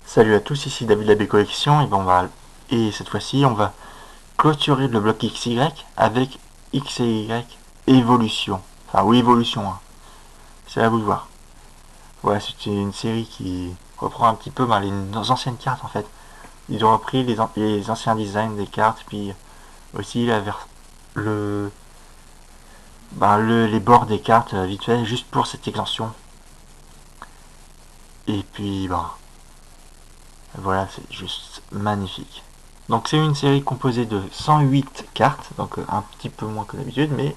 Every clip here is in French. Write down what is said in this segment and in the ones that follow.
Salut à tous, ici David Labbé Collection et cette fois-ci on va clôturer le bloc XY avec X et Y évolution. Enfin oui évolution, hein. C'est à vous de voir. Voilà, c'est une série qui reprend un petit peu les anciennes cartes en fait. Ils ont repris les anciens designs des cartes, puis aussi le, les bords des cartes vite fait, juste pour cette extension. Et puis voilà, c'est juste magnifique. Donc c'est une série composée de 108 cartes, donc un petit peu moins que d'habitude, mais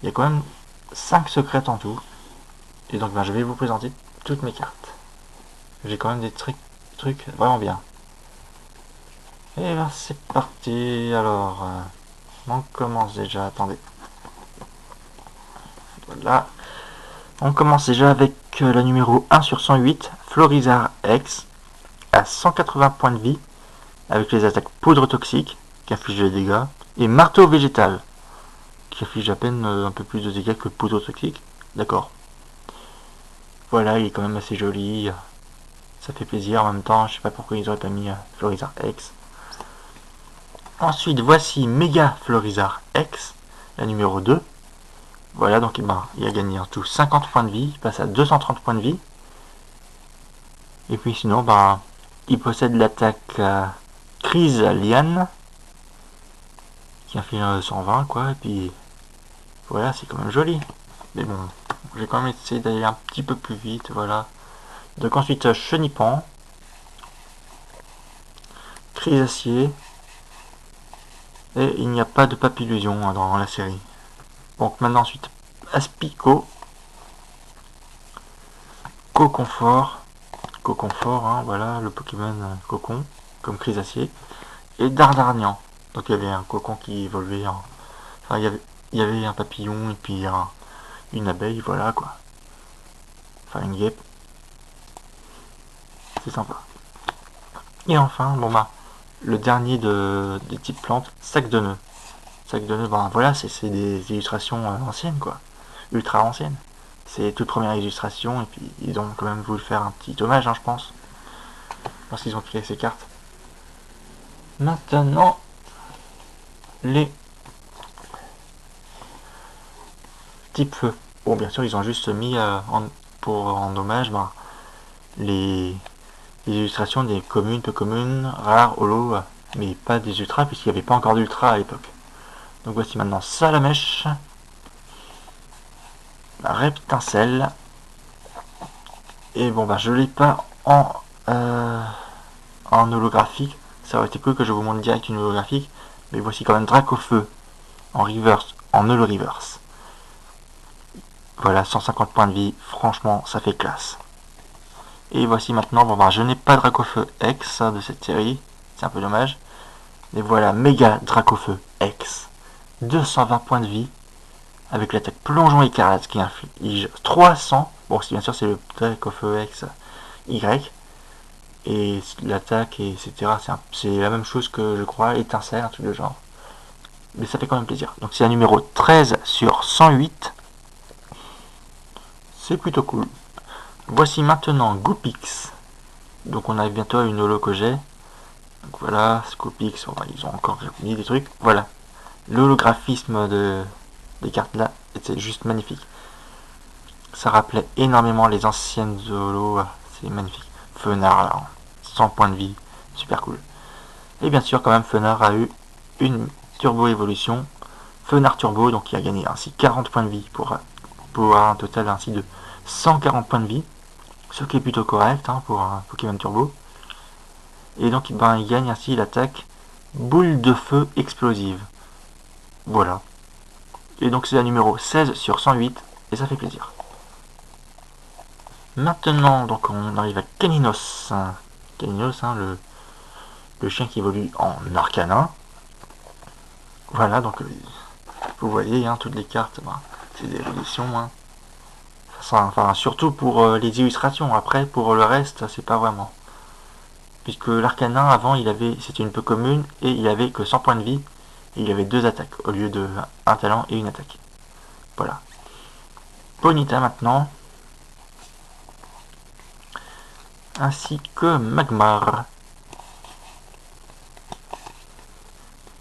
il y a quand même 5 secrètes en tout. Et donc je vais vous présenter toutes mes cartes. J'ai quand même des trucs vraiment bien. Et c'est parti. Alors, on commence déjà. Attendez. Voilà. On commence déjà avec la numéro 1 sur 108, Florizarre X, à 180 points de vie, avec les attaques poudre toxique, qui inflige des dégâts, et marteau végétal, qui affiche à peine un peu plus de dégâts que poudre toxique. D'accord. Voilà, il est quand même assez joli. Ça fait plaisir en même temps. Je sais pas pourquoi ils auraient pas mis Florizarre X. Ensuite, voici Mega Florizarre X, la numéro 2. Voilà, donc il a gagné en tout 50 points de vie. Il passe à 230 points de vie. Et puis sinon, il possède l'attaque Chrysaliane, qui inflige 120, quoi. Et puis voilà, c'est quand même joli. Mais bon, j'ai quand même essayé d'aller un petit peu plus vite, voilà. Donc ensuite, Chenipan, Chrysacier, et il n'y a pas de papillusion dans la série. Donc maintenant ensuite, Aspico, Coconfort, hein, voilà, le Pokémon Cocon, comme Chrysacier, et Dardarnian. Donc il y avait un cocon qui évoluait en... Enfin, il y avait un papillon et puis une abeille, voilà quoi. Enfin, une guêpe. C'est sympa. Et enfin, le dernier des types plantes, sac de nœuds. Sac de nœuds, voilà, c'est des illustrations anciennes, quoi. Ultra anciennes. C'est toute première illustration, et puis ils ont quand même voulu faire un petit hommage, hein, je pense, lorsqu'ils ont créé ces cartes. Maintenant, les types feu. Bon, bien sûr, ils ont juste mis en hommage les, les illustrations des communes, peu communes, rares, holo, mais pas des ultras, puisqu'il n'y avait pas encore d'ultra à l'époque. Donc voici maintenant Salamèche, Reptincelle, et je l'ai pas en holographique, ça aurait été cool que je vous montre direct une holographique, mais voici quand même Dracofeu en reverse, en holo reverse. Voilà, 150 points de vie, franchement, ça fait classe. Et voici maintenant, je n'ai pas Dracofeu X de cette série, c'est un peu dommage. Mais voilà, méga Dracofeu X, 220 points de vie, avec l'attaque plongeon écarlate qui inflige 300. Bon, bien sûr, c'est le Dracofeu X Y. Et l'attaque, etc. C'est la même chose que je crois, étincelle, un truc de genre. Mais ça fait quand même plaisir. Donc c'est un numéro 13 sur 108. C'est plutôt cool. Voici maintenant Goopix. Donc on arrive bientôt à une holo que j'ai. Donc voilà, Goopix, ils ont encore mis des trucs. Voilà. L'holographisme des cartes là était juste magnifique. Ça rappelait énormément les anciennes holo. C'est magnifique. Fenard là, 100 points de vie. Super cool. Et bien sûr, quand même, Fenard a eu une turbo évolution. Fenard turbo, donc il a gagné ainsi 40 points de vie pour un total ainsi de 140 points de vie. Ce qui est plutôt correct pour un Pokémon turbo. Et donc il gagne ainsi l'attaque boule de feu explosive. Voilà. Et donc c'est la numéro 16 sur 108 et ça fait plaisir. Maintenant donc on arrive à Caninos. Caninos, le chien qui évolue en Arcanin. Voilà, donc vous voyez toutes les cartes, c'est des évolutions. Enfin, surtout pour les illustrations. Après, pour le reste, c'est pas vraiment. Puisque l'Arcanin, avant, c'était une peu commune et il avait que 100 points de vie et il avait 2 attaques au lieu de un talent et une attaque. Voilà. Ponyta maintenant. ainsi que Magmar.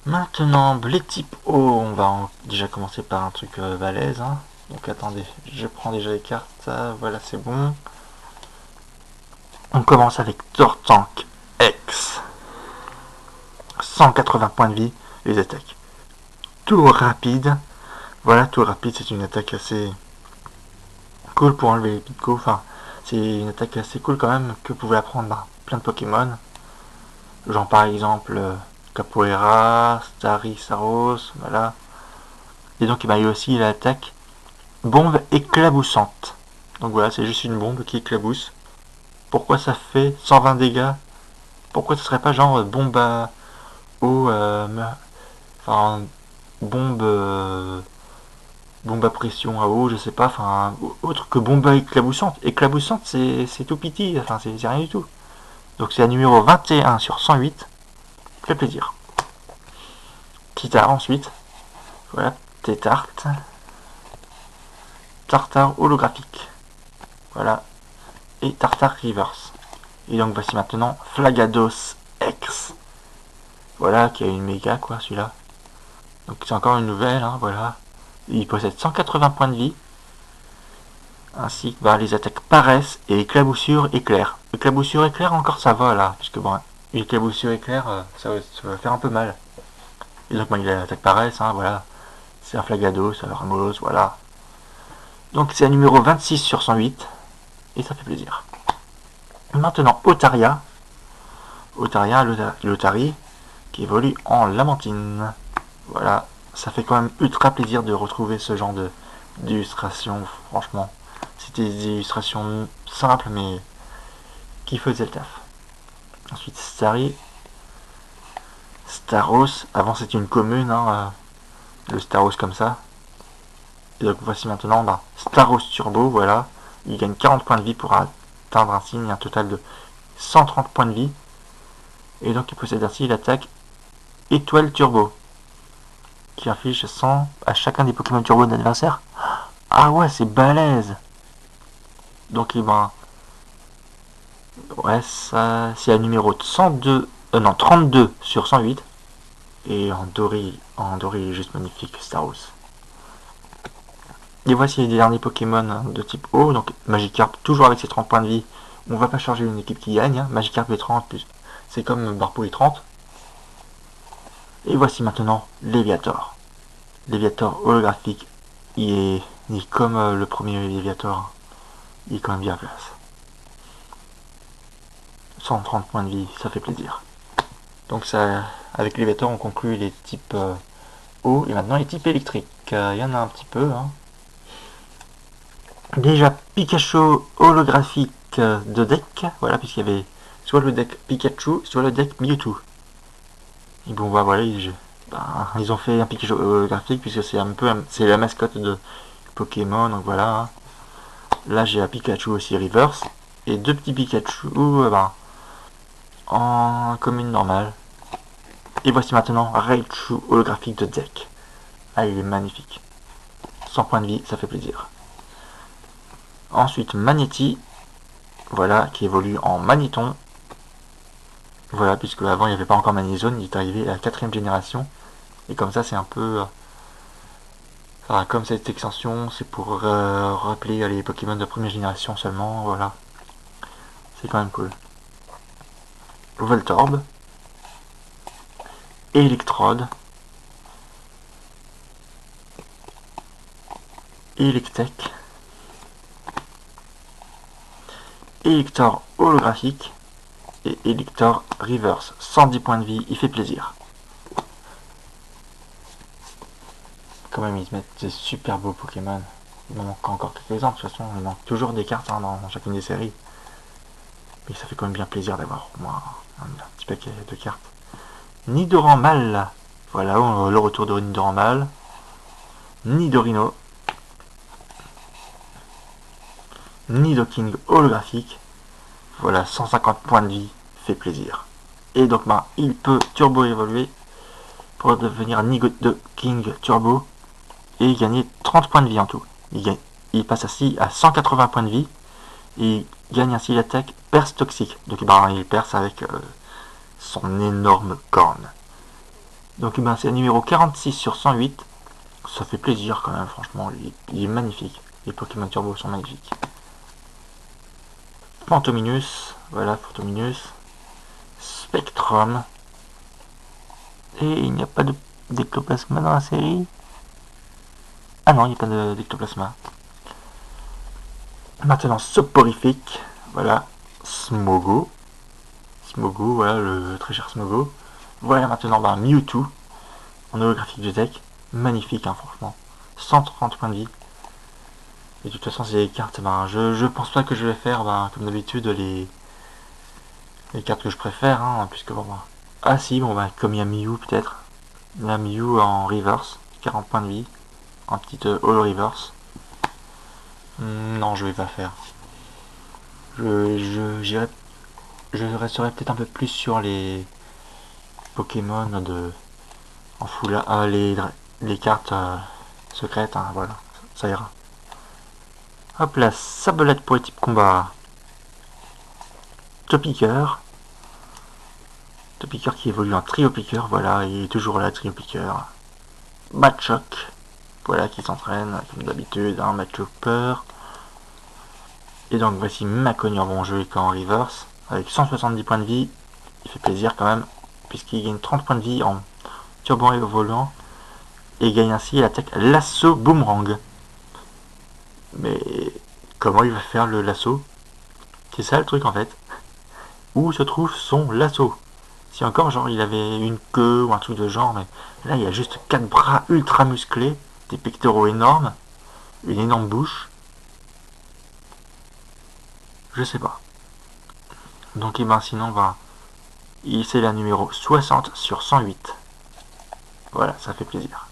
Maintenant, les types O, on va déjà commencer par un truc balèze. Hein. Donc attendez, je prends déjà les cartes. Voilà, c'est bon. On commence avec Tortank X. 180 points de vie, les attaques. Tour rapide. Voilà, tour rapide, c'est une attaque assez cool pour enlever les picos. Enfin, c'est une attaque assez cool quand même que vous pouvez apprendre par plein de Pokémon. Genre par exemple Capoeira, Starry, Saros, voilà. Et donc il y a aussi l'attaque bombe éclaboussante. Donc voilà, c'est juste une bombe qui éclabousse. Pourquoi ça fait 120 dégâts? Pourquoi ce serait pas genre bombe à eau, enfin bombe bombe à pression à eau, je sais pas, enfin autre que bombe éclaboussante. Éclaboussante, c'est tout petit, enfin c'est rien du tout. Donc c'est la numéro 21 sur 108. Fait plaisir. Titare ensuite. Voilà, Tétarte. Tartare holographique. Voilà. Et Tartare reverse. Et donc voici maintenant Flagados X. Voilà, qui a une méga quoi celui-là. Donc c'est encore une nouvelle, hein, voilà. Il possède 180 points de vie. Ainsi que les attaques paresse et éclaboussure éclair. Éclaboussure éclair encore ça va là. Puisque bon, une éclaboussure éclair, ça va faire un peu mal. Et donc il a l'attaque paresse, hein, voilà. C'est un Flagados, Ramos, voilà. Donc c'est un numéro 26 sur 108. Et ça fait plaisir. Maintenant Otaria. Otaria, l'Otari, qui évolue en Lamentine. Voilà. Ça fait quand même ultra plaisir de retrouver ce genre d'illustration, franchement. C'était des illustrations simples mais qui faisaient le taf. Ensuite Starry, Staros, avant c'était une commune, hein, le Staros comme ça. Et donc voici maintenant Staros Turbo, voilà. Il gagne 40 points de vie pour atteindre ainsi un total de 130 points de vie. Et donc il possède ainsi l'attaque Étoile Turbo, qui inflige 100 à chacun des Pokémon Turbo de l'adversaire. Ah ouais, c'est balèze. Donc ouais, ça c'est un numéro 102, non 32 sur 108. Et en doré il est juste magnifique, Staros. Et voici les derniers Pokémon de type O. Donc Magikarp, toujours avec ses 30 points de vie. On va pas changer une équipe qui gagne. Hein. Magikarp est 30 plus. C'est comme Barpo est 30. Et voici maintenant Léviator. Léviator holographique. Il est comme le premier Léviator. Il est quand même bien place. 130 points de vie, ça fait plaisir. Donc ça, avec Léviator, on conclut les types eau et maintenant les types électriques. Il y en a un petit peu. Hein. Déjà Pikachu holographique de deck, voilà, puisqu'il y avait soit le deck Pikachu, soit le deck Mewtwo. Et bon, voilà, ils ont fait un Pikachu holographique puisque c'est la mascotte de Pokémon, donc voilà. Hein. Là j'ai un Pikachu aussi reverse et deux petits Pikachu en commune normale. Et voici maintenant Raichu holographique de deck. Ah, il est magnifique. 100 points de vie, ça fait plaisir. Ensuite Magnéti, voilà, qui évolue en Magnéton. Voilà, puisque avant il n'y avait pas encore Magnézone, il est arrivé à la 4ème génération. Et comme ça c'est un peu... Enfin, comme cette extension, c'est pour rappeler les Pokémon de première génération seulement, voilà. C'est quand même cool. Voltorb. Electrode. Electek. Elector holographique. Et Elector reverse. 110 points de vie, il fait plaisir. Quand même, ils mettent des super beaux Pokémon. Il m'en manque encore quelques-uns, de toute façon, il manque toujours des cartes hein, dans chacune des séries. Mais ça fait quand même bien plaisir d'avoir au moins un petit paquet de cartes. Nidoran Mal. Voilà, le retour de Nidoran Mal. Nidorino. Nidoking holographique. Voilà, 150 points de vie, fait plaisir. Et donc il peut turbo évoluer pour devenir Nidoking Turbo et gagner 30 points de vie en tout. Il passe ainsi à 180 points de vie et il gagne ainsi l'attaque perce toxique. Donc il perce avec son énorme corne. Donc c'est un numéro 46 sur 108. Ça fait plaisir quand même, franchement. Il est magnifique. Les Pokémon Turbo sont magnifiques. Fantominus, voilà, Fantominus. Spectrum. Et il n'y a pas d'ectoplasma dans la série. Ah non, il n'y a pas d'ectoplasma. Maintenant, soporifique. Voilà, Smogo. Smogo, voilà, le très cher Smogo. Voilà maintenant Mewtwo. En holographique de deck. Magnifique, hein, franchement. 130 points de vie. Et de toute façon, c'est les cartes. Je pense pas que je vais faire, comme d'habitude, les cartes que je préfère, hein, puisque ah si, comme il y a Mew peut-être. Il y a Mew en reverse, 40 points de vie. En petite holo reverse. Non, je vais pas faire. Je resterai peut-être un peu plus sur les Pokémon en full, les cartes secrètes, hein, voilà, ça ira. Hop là, Sabolette pour les types combat. Topiqueur. Topiqueur qui évolue en Trio Piqueur, voilà, il est toujours là, Trio Piqueur. Machoc, voilà, qui s'entraîne, comme d'habitude, hein, Machoper. Et donc voici Macognon, bon jeu en reverse, avec 170 points de vie, il fait plaisir quand même, puisqu'il gagne 30 points de vie en turbo évoluant, et gagne ainsi l'attaque Lasso Boomerang. Mais comment il va faire le lasso? C'est ça le truc en fait. Où se trouve son lasso? Si encore genre il avait une queue ou un truc de genre, mais là il y a juste 4 bras ultra musclés, des pectoraux énormes, une énorme bouche. Je sais pas. Donc sinon c'est la numéro 60 sur 108. Voilà, ça fait plaisir.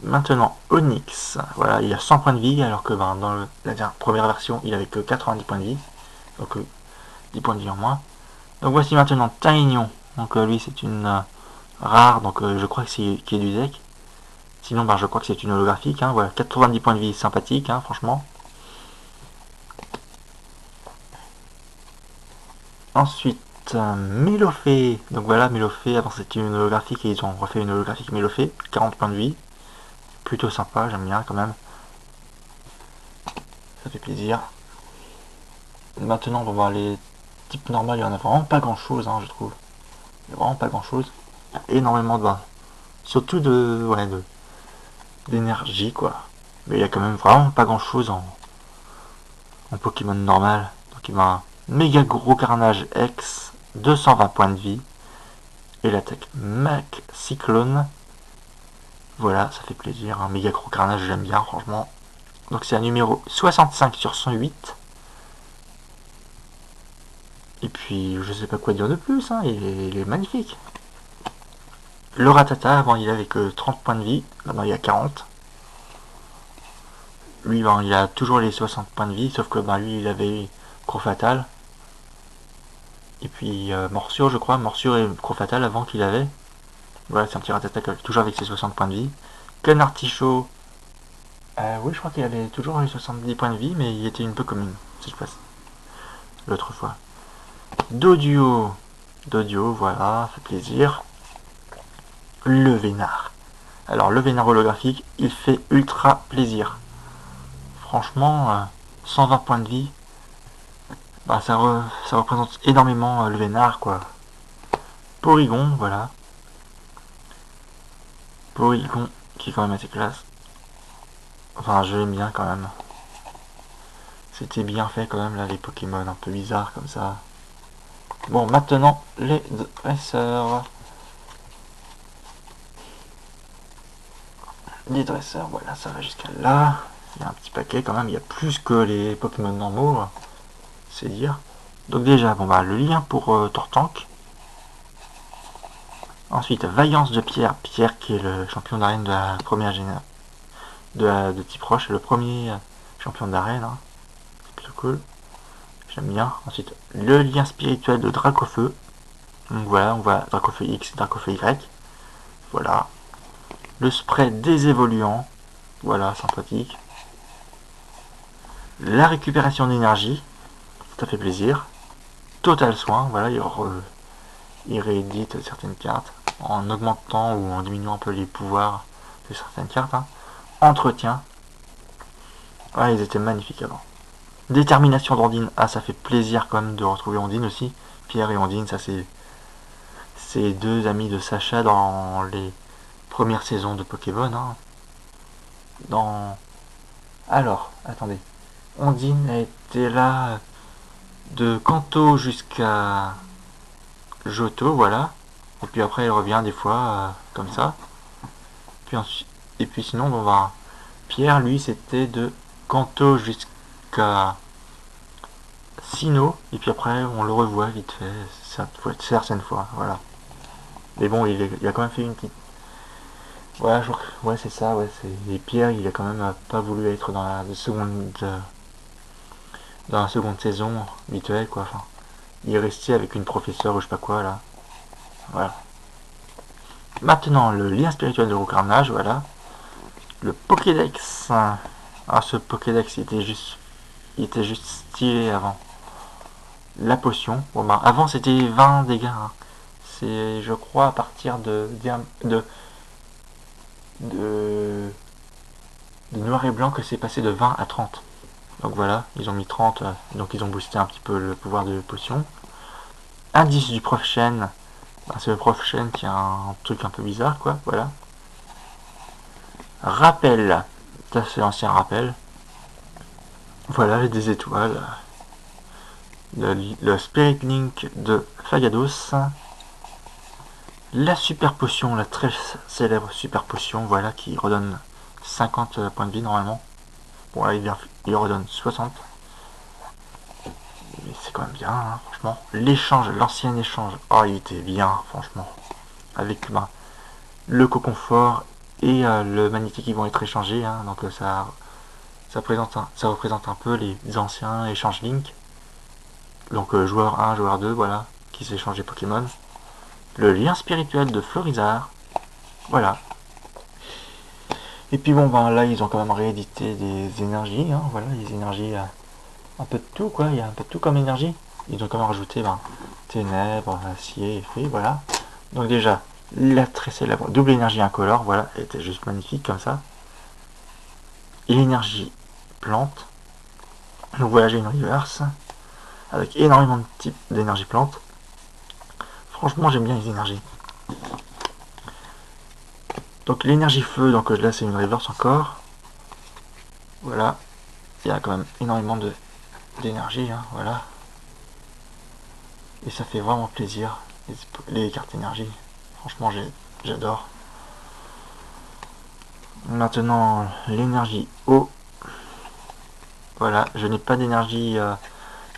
Maintenant Onyx, voilà, il a 100 points de vie alors que dans la première version il avait que 90 points de vie. Donc 10 points de vie en moins. Donc voici maintenant Taignon. Donc lui c'est une rare, donc je crois que c'est qui est du deck. Sinon je crois que c'est une holographique, hein, voilà, 90 points de vie sympathique, hein, franchement. Ensuite Mélofée. Donc voilà, Mélofée, avant c'était une holographique et ils ont refait une holographique Mélofée, 40 points de vie. Plutôt sympa, j'aime bien quand même. Ça fait plaisir. Maintenant on va voir les types normaux, il y en a vraiment pas grand chose, hein, je trouve. Il y a vraiment pas grand chose. Il y a énormément de surtout d'énergie quoi. Mais il y a quand même vraiment pas grand chose en Pokémon normal. Donc il va un méga gros carnage X, 220 points de vie. Et l'attaque Mac Cyclone. Voilà, ça fait plaisir. Un méga gros carnage, j'aime bien franchement. Donc c'est un numéro 65 sur 108. Et puis je sais pas quoi dire de plus, hein, il est magnifique. Le Ratata, avant il avait que 30 points de vie, maintenant il y a 40. Lui il a toujours les 60 points de vie, sauf que lui il avait Croc Fatal. Et puis Morsure je crois, Morsure et Croc Fatal avant qu'il avait. Voilà, c'est un petit Ratata toujours avec ses 60 points de vie. Ken Artichaut, oui je crois qu'il avait toujours les 70 points de vie, mais il était une peu commune, si je passe. L'autre fois. Doduo, voilà, ça fait plaisir. Le Vénard. Alors le Vénard holographique, il fait ultra plaisir. Franchement, 120 points de vie, ça représente énormément le Vénard quoi. Porygon, voilà. Porygon qui est quand même assez classe. Enfin, je l'aime bien quand même. C'était bien fait quand même là, les Pokémon un peu bizarres comme ça. Bon, maintenant les dresseurs. Les dresseurs, voilà, ça va jusqu'à là. Il y a un petit paquet quand même, il y a plus que les Pokémon normaux, c'est dire. Donc déjà, le lien pour Tortank. Ensuite, Vaillance de Pierre. Pierre qui est le champion d'arène de la première génération. De type roche, le premier champion d'arène. Hein. C'est plutôt cool. J'aime bien. Ensuite, le lien spirituel de Dracofeu. Donc voilà, on voit Dracofeu X, Dracofeu Y. Voilà. Le spray désévoluant. Voilà, sympathique. La récupération d'énergie. ça fait plaisir. Total soin, voilà, il réédite certaines cartes en augmentant ou en diminuant un peu les pouvoirs de certaines cartes. Hein. Entretien, ouais, ils étaient magnifiques avant. Détermination d'Ondine, ah ça fait plaisir quand même de retrouver Ondine aussi. Pierre et Ondine, ça c'est deux amis de Sacha dans les premières saisons de Pokémon. Hein. Alors, attendez. Ondine a été là de Kanto jusqu'à Johto, voilà. Et puis après elle revient des fois comme ça. Et puis sinon, bon bah, Pierre, lui, c'était de Kanto jusqu'à Sinnoh. Et puis après, on le revoit vite fait, certaines fois, voilà. Mais bon, il a quand même fait une petite... Ouais, ouais c'est ça, ouais. Et Pierre, il a quand même pas voulu être dans la seconde saison, vite quoi. Enfin, il est resté avec une professeure ou je sais pas quoi, là. Voilà. Maintenant, le lien spirituel de Roucarnage, voilà. Le Pokédex. Ah, ce Pokédex, il était juste stylé avant. La potion. Bon, ben, avant, c'était 20 dégâts. Hein. C'est, je crois, à partir de noir et blanc que c'est passé de 20 à 30. Donc voilà, ils ont mis 30, donc ils ont boosté un petit peu le pouvoir de potion. Indice du prof Chen. Ben, c'est le prof Chen qui a un truc un peu bizarre, quoi. Voilà. Rappel. Ça, c'est l'ancien rappel. Voilà, des étoiles. Le Spirit Link de Fagados. La super potion, la très célèbre super potion, voilà, qui redonne 50 points de vie normalement. Bon là il redonne 60. Mais c'est quand même bien, hein, franchement. L'échange, l'ancien échange, oh il était bien, franchement. Avec le coconfort et le magnétique qui vont être échangés, hein, donc ça représente un peu les anciens échanges Link. Donc joueur 1, joueur 2, voilà, qui s'échangent les Pokémon. Le lien spirituel de Florizarre, voilà. Et puis bon, ben là, ils ont quand même réédité des énergies, hein, voilà, les énergies, un peu de tout, quoi, il y a un peu de tout comme énergie. Ils ont quand même rajouté, ténèbres, acier, effet, voilà. Donc déjà, la très célèbre double énergie incolore, voilà, elle était juste magnifique comme ça. Et l'énergie plante, donc voilà, j'ai une reverse, avec énormément de types d'énergie plante. Franchement, j'aime bien les énergies. Donc l'énergie feu, donc là c'est une reverse encore. Voilà, il y a quand même énormément d'énergie, hein, voilà. Et ça fait vraiment plaisir, les cartes énergie. Franchement, j'adore. Maintenant, l'énergie eau. Voilà, je n'ai pas d'énergie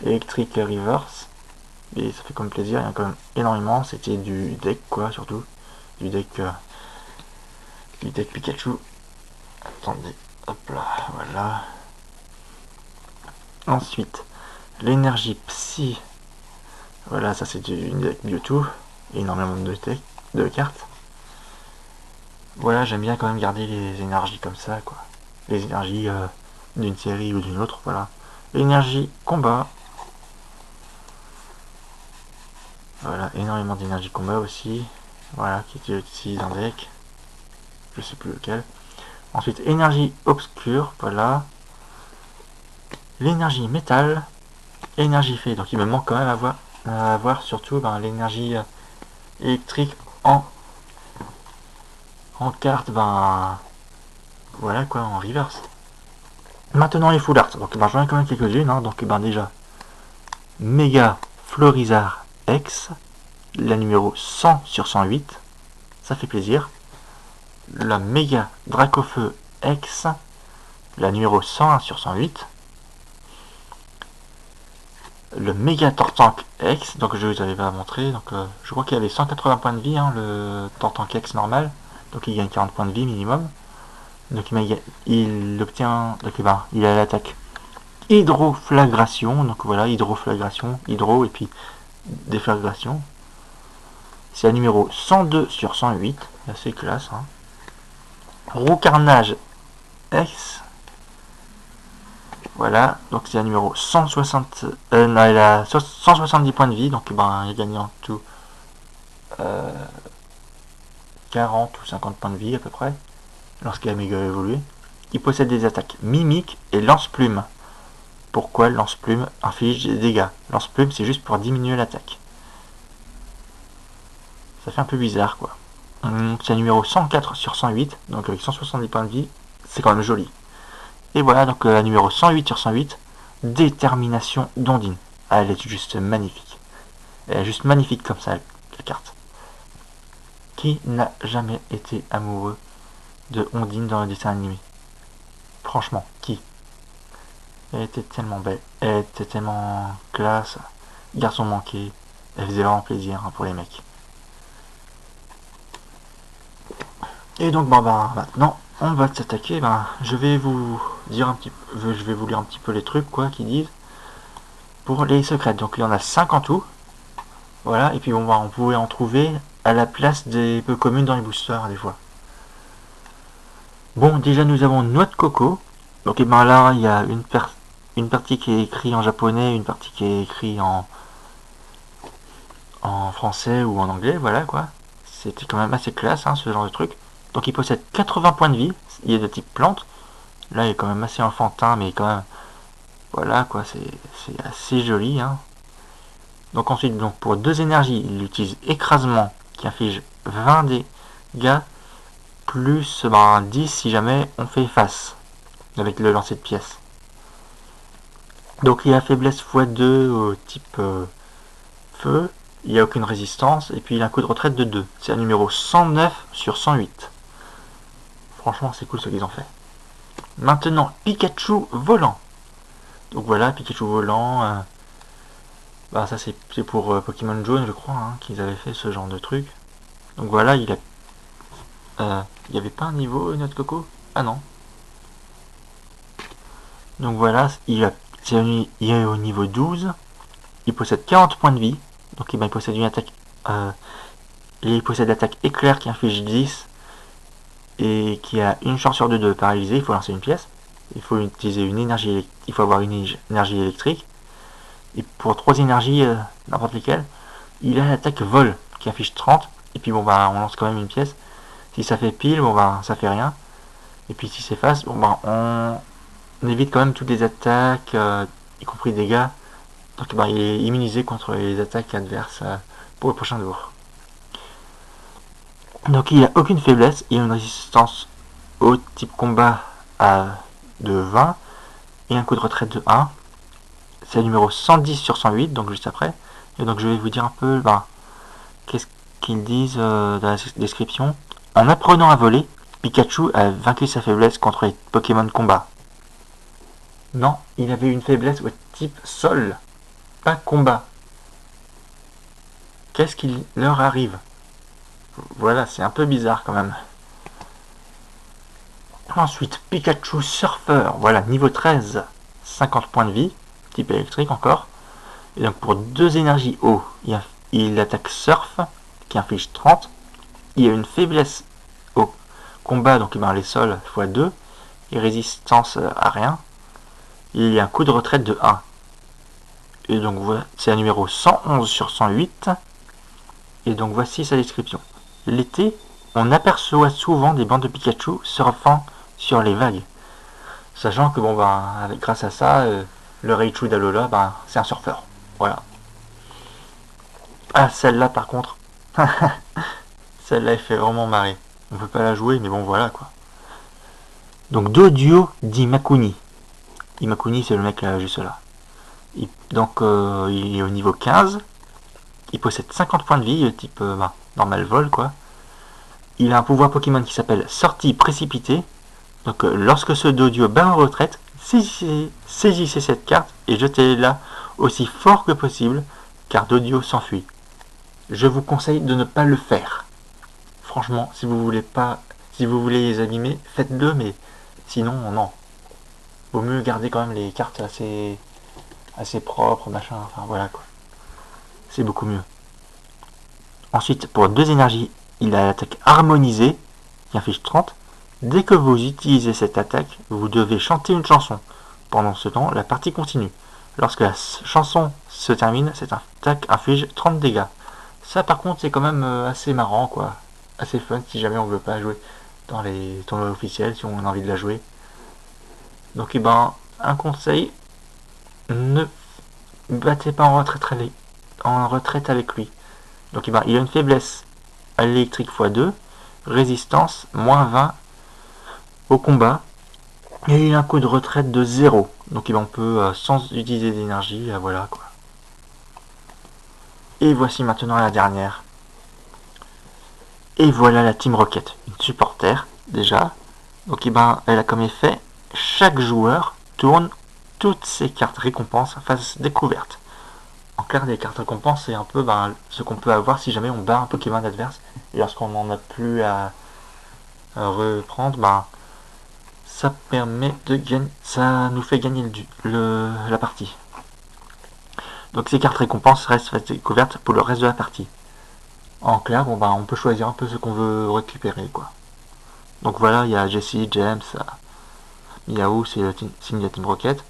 électrique reverse. Et ça fait comme plaisir, il y en a quand même énormément. C'était du deck, quoi, surtout. Du deck Pikachu. Attendez, hop là, voilà. Ensuite, l'énergie psy. Voilà, ça c'est du deck Mewtwo. Énormément de cartes. Voilà, j'aime bien quand même garder les énergies comme ça, quoi. Les énergies d'une série ou d'une autre, voilà. L'énergie combat. Voilà, énormément d'énergie combat aussi. Voilà, qui était aussi dans le deck. Je sais plus lequel. Ensuite, énergie obscure, voilà. L'énergie métal. Énergie fée. Donc il me manque quand même à avoir surtout l'énergie électrique en carte, voilà quoi, en reverse. Maintenant les full art. Donc j'en ai quand même quelques-unes. Hein. Donc déjà, Méga Florizarre X, la numéro 100 sur 108. Ça fait plaisir. La Méga Dracofeu X, la numéro 101 sur 108. Le Méga Tortank X, donc je vous avais pas montré, donc je crois qu'il avait 180 points de vie, hein, le Tortank X normal, donc il gagne 40 points de vie minimum. Donc il obtient, donc il a l'attaque hydroflagration, donc voilà, hydroflagration, hydro et puis déflagration. C'est la numéro 102 sur 108, assez classe. Hein. Roucarnage X, Voilà, donc c'est un numéro 160. Non, il a 170 points de vie, donc ben, il a gagné en tout 40 ou 50 points de vie à peu près, lorsqu'il a méga évolué. Il possède des attaques mimiques et lance-plume. Pourquoi lance-plume inflige des dégâts? Lance-plume, c'est juste pour diminuer l'attaque. Ça fait un peu bizarre, quoi. C'est un numéro 104 sur 108, donc avec 170 points de vie, c'est quand même joli. Et voilà, donc un numéro 108 sur 108, Détermination d'Ondine. Ah, elle est juste magnifique. Elle est juste magnifique comme ça, la carte. Qui n'a jamais été amoureux de Ondine dans le dessin animé? Franchement, qui? Elle était tellement belle, elle était tellement classe. Garçon manqué, elle faisait vraiment plaisir hein, pour les mecs. Et donc maintenant on va s'attaquer. Je vais vous dire un petit peu, je vais vous lire un petit peu les trucs quoi qu'ils disent pour les secrets. Donc il y en a 5 en tout. Voilà, et puis on pouvait en trouver à la place des peu communes dans les boosters des fois. Bon, déjà nous avons noix de coco. Donc et là il y a une partie qui est écrite en japonais, une partie qui est écrite en français ou en anglais, voilà quoi. C'était quand même assez classe hein, ce genre de truc. Donc il possède 80 points de vie, il est de type plante. Là il est quand même assez enfantin, mais quand même, voilà quoi, c'est assez joli. Hein. Donc ensuite, donc, pour 2 énergies, il utilise écrasement qui inflige 20 dégâts, plus 10 si jamais on fait face, avec le lancer de pièces. Donc il a faiblesse x2 au type feu, il n'y a aucune résistance, et puis il a un coup de retraite de 2. C'est un numéro 109 sur 108. Franchement, c'est cool ce qu'ils ont fait. Maintenant, Pikachu volant. Donc voilà, Pikachu volant. Ça c'est pour Pokémon Jaune, je crois, hein, qu'ils avaient fait ce genre de truc. Donc voilà, il n'y avait pas un niveau Noix de Coco? Ah non. Donc voilà, il est au niveau 12. Il possède 40 points de vie. Donc il possède une attaque. Il possède l'attaque éclair qui inflige 10 et qui a une chance sur 2 de paralyser. Il faut lancer une pièce. Il faut utiliser une énergie. Il faut avoir une énergie électrique. Et pour 3 énergies, n'importe lesquelles, il a l'attaque vol qui affiche 30. Et puis on lance quand même une pièce. Si ça fait pile, ça fait rien. Et puis si c'est face, on évite quand même toutes les attaques, y compris dégâts. Donc il est immunisé contre les attaques adverses pour le prochain tour. Donc il n'a aucune faiblesse, il a une résistance au type combat de 20 et un coup de retraite de 1. C'est le numéro 110 sur 108, donc juste après. Et donc je vais vous dire un peu qu'est-ce qu'ils disent dans la description. En apprenant à voler, Pikachu a vaincu sa faiblesse contre les Pokémon de combat. Non, il avait une faiblesse au type sol, pas combat. Qu'est-ce qu'il leur arrive? Voilà, c'est un peu bizarre quand même. Ensuite, Pikachu Surfeur, voilà, niveau 13, 50 points de vie, type électrique encore. Et donc pour 2 énergies eau, il attaque Surf, qui inflige 30. Il a une faiblesse au combat, donc les sols x2, et résistance à rien. Il y a un coup de retraite de 1. Et donc voilà, c'est un numéro 111 sur 108. Et donc voici sa description. L'été, on aperçoit souvent des bandes de Pikachu surfant sur les vagues. Sachant que grâce à ça, le Raichu d'Alola, c'est un surfeur. Voilà. Ah, celle-là par contre, celle-là elle fait vraiment marrer. On peut pas la jouer, mais bon voilà quoi. Donc Dodio d'Imakuni. Imakuni c'est le mec là, juste là. Il est au niveau 15. Il possède 50 points de vie, type normal vol quoi. Il a un pouvoir Pokémon qui s'appelle Sortie précipitée. Donc lorsque ce Dodio bat en retraite, saisissez cette carte et jetez-la aussi fort que possible, car Dodio s'enfuit. Je vous conseille de ne pas le faire. Franchement, si vous voulez les abîmer, faites-le, mais sinon non. Vaut mieux garder quand même les cartes assez propres, machin, enfin voilà quoi. C'est beaucoup mieux. Ensuite, pour 2 énergies, il a l'attaque harmonisée, qui affiche 30. Dès que vous utilisez cette attaque, vous devez chanter une chanson. Pendant ce temps, la partie continue. Lorsque la chanson se termine, cette attaque inflige 30 dégâts. Ça par contre c'est quand même assez marrant quoi. Assez fun si jamais on veut pas jouer dans les tournois officiels, si on a envie de la jouer. Donc un conseil, ne battez pas en retraite avec lui. Donc il a une faiblesse à l'électrique x2, résistance moins 20 au combat, et il a un coup de retraite de 0. Donc on peut sans utiliser d'énergie, voilà quoi. Et voici maintenant la dernière. Et voilà la Team Rocket, une supporter déjà. Donc elle a comme effet, chaque joueur tourne toutes ses cartes récompenses face découverte. En clair, les cartes récompenses, c'est un peu ce qu'on peut avoir si jamais on bat un Pokémon adverse. Et lorsqu'on n'en a plus à reprendre, ça permet de gagner, ça nous fait gagner la partie. Donc ces cartes récompenses restent face découverte pour le reste de la partie. En clair, on peut choisir un peu ce qu'on veut récupérer, quoi. Donc voilà, il y a Jessie, James, Miaou, c'est le signe de la Team Rocket.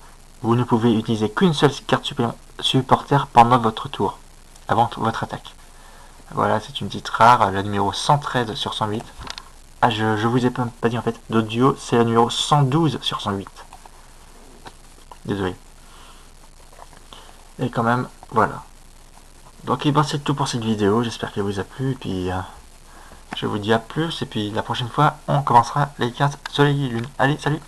Vous ne pouvez utiliser qu'une seule carte supporter pendant votre tour, avant votre attaque. Voilà, c'est une petite rare, la numéro 113 sur 108. Ah, je vous ai pas dit en fait, d'audio, c'est la numéro 112 sur 108. Désolé. Et quand même, voilà. Donc c'est tout pour cette vidéo, j'espère qu'elle vous a plu, et puis je vous dis à plus, et puis la prochaine fois, on commencera les cartes Soleil et Lune. Allez, salut!